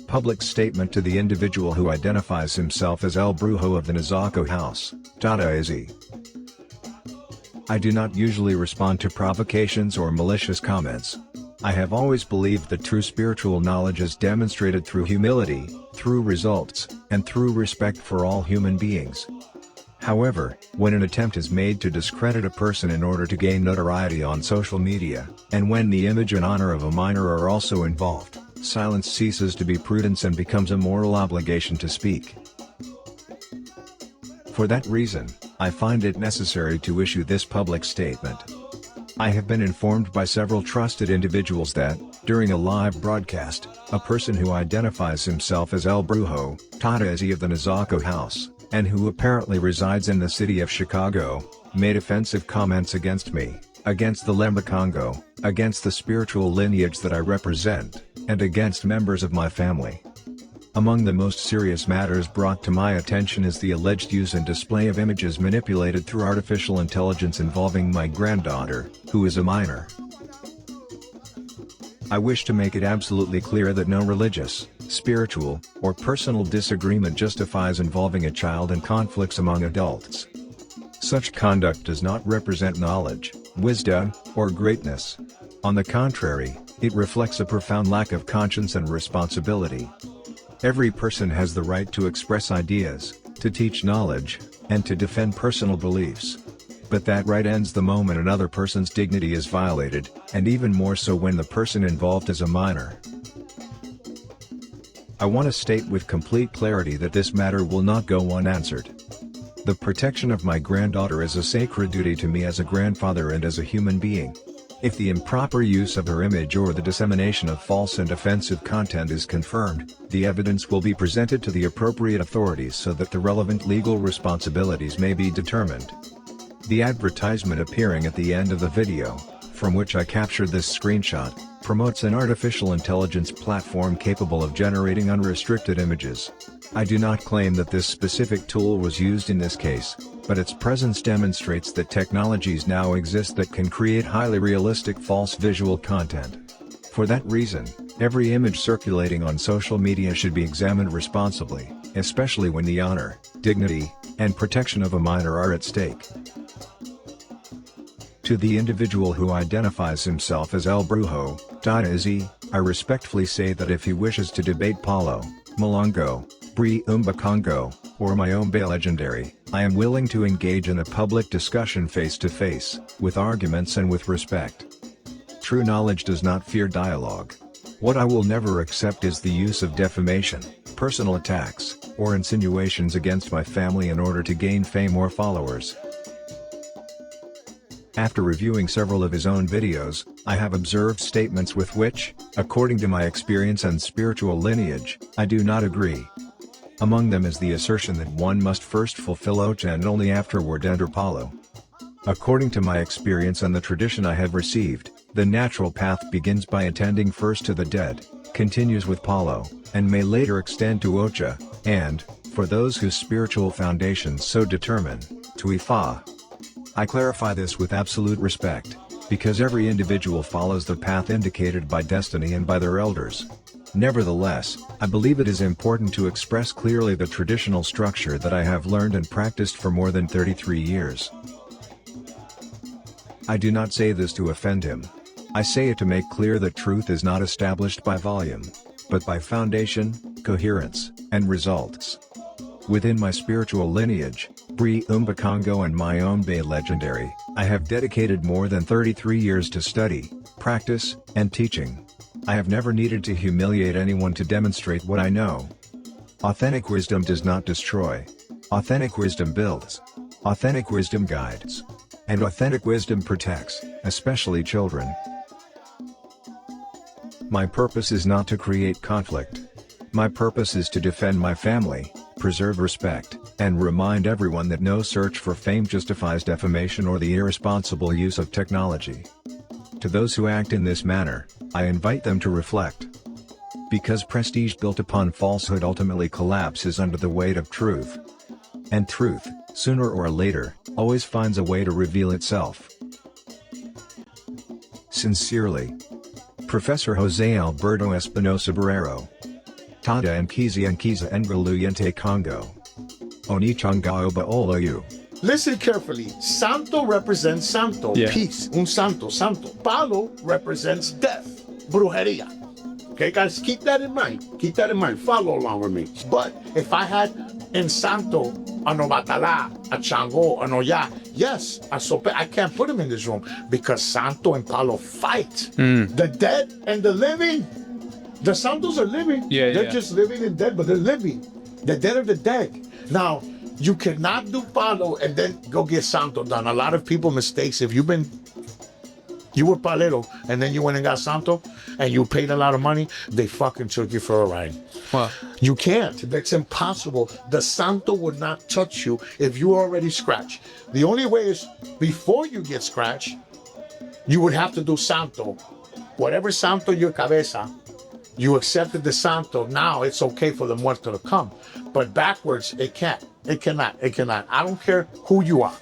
Public statement to the individual who identifies himself as El Brujo of the Nizako House, INSECURITY. I do not usually respond to provocations or malicious comments. I have always believed that true spiritual knowledge is demonstrated through humility, through results, and through respect for all human beings. However, when an attempt is made to discredit a person in order to gain notoriety on social media, and when the image and honor of a minor are also involved, silence ceases to be prudence and becomes a moral obligation to speak. For that reason, I find it necessary to issue this public statement. I have been informed by several trusted individuals that, during a live broadcast, a person who identifies himself as El Brujo, TATA of the Nizako House, and who apparently resides in the city of Chicago, made offensive comments against me, against the Lemba Kongo, against the spiritual lineage that I represent, and against members of my family. Among the most serious matters brought to my attention is the alleged use and display of images manipulated through artificial intelligence involving my granddaughter, who is a minor. I wish to make it absolutely clear that no religious, spiritual, or personal disagreement justifies involving a child in conflicts among adults. Such conduct does not represent knowledge, wisdom, or greatness. On the contrary, it reflects a profound lack of conscience and responsibility. Every person has the right to express ideas, to teach knowledge, and to defend personal beliefs. But that right ends the moment another person's dignity is violated, and even more so when the person involved is a minor. I want to state with complete clarity that this matter will not go unanswered. The protection of my granddaughter is a sacred duty to me as a grandfather and as a human being. If the improper use of her image or the dissemination of false and offensive content is confirmed, the evidence will be presented to the appropriate authorities so that the relevant legal responsibilities may be determined. The advertisement appearing at the end of the video, from which I captured this screenshot, promotes an artificial intelligence platform capable of generating unrestricted images. I do not claim that this specific tool was used in this case, but its presence demonstrates that technologies now exist that can create highly realistic false visual content. For that reason, every image circulating on social media should be examined responsibly, especially when the honor, dignity, and protection of a minor are at stake. To the individual who identifies himself as El Brujo, DISPARAGE, I respectfully say that if he wishes to debate Paulo, Malongo, Bri Umba Kongo, or Mayombe Legendary, I am willing to engage in a public discussion face-to-face, with arguments and with respect. True knowledge does not fear dialogue. What I will never accept is the use of defamation, personal attacks, or insinuations against my family in order to gain fame or followers. After reviewing several of his own videos, I have observed statements with which, according to my experience and spiritual lineage, I do not agree. Among them is the assertion that one must first fulfill Ocha and only afterward enter Paulo. According to my experience and the tradition I have received, the natural path begins by attending first to the dead, continues with Paulo, and may later extend to Ocha, and, for those whose spiritual foundations so determine, to Ifa. I clarify this with absolute respect, because every individual follows the path indicated by destiny and by their elders. Nevertheless, I believe it is important to express clearly the traditional structure that I have learned and practiced for more than 33 years. I do not say this to offend him. I say it to make clear that truth is not established by volume, but by foundation, coherence, and results. Within my spiritual lineage, Kongo and my own Bay legendary, I have dedicated more than 33 years to study, practice, and teaching. I have never needed to humiliate anyone to demonstrate what I know. Authentic wisdom does not destroy. Authentic wisdom builds. Authentic wisdom guides. And authentic wisdom protects, especially children. My purpose is not to create conflict. My purpose is to defend my family, preserve respect, and remind everyone that no search for fame justifies defamation or the irresponsible use of technology. To those who act in this manner, I invite them to reflect. Because prestige built upon falsehood ultimately collapses under the weight of truth. And truth, sooner or later, always finds a way to reveal itself. Sincerely, Professor José Alberto Espinosa Barrero. TATA NKIZA LUYENTE Kongo. Onichanga OBÁOLÓYÚ. Listen carefully. Santo represents santo, peace. Un santo, santo. Palo represents death, brujeria. Okay, guys, keep that in mind. Keep that in mind. Follow along with me. But if I had en santo, ano batala, a SHANGÓ, ano ya, yes, I can't put him in this room because santo and palo fight. The dead and the living. The santos are living. They're just living and dead, but they're living. The dead are the dead. Now, you cannot do palo and then go get santo done. A lot of people mistakes. If you were palero and then you went and got santo and you paid a lot of money, they fucking took you for a ride. Wow. You can't. That's impossible. The santo would not touch you if you already scratched. The only way is before you get scratched, you would have to do santo. Whatever santo your cabeza, you accepted the santo. Now it's okay for the muerto to come. But backwards, it can't. It cannot. I don't care who you are.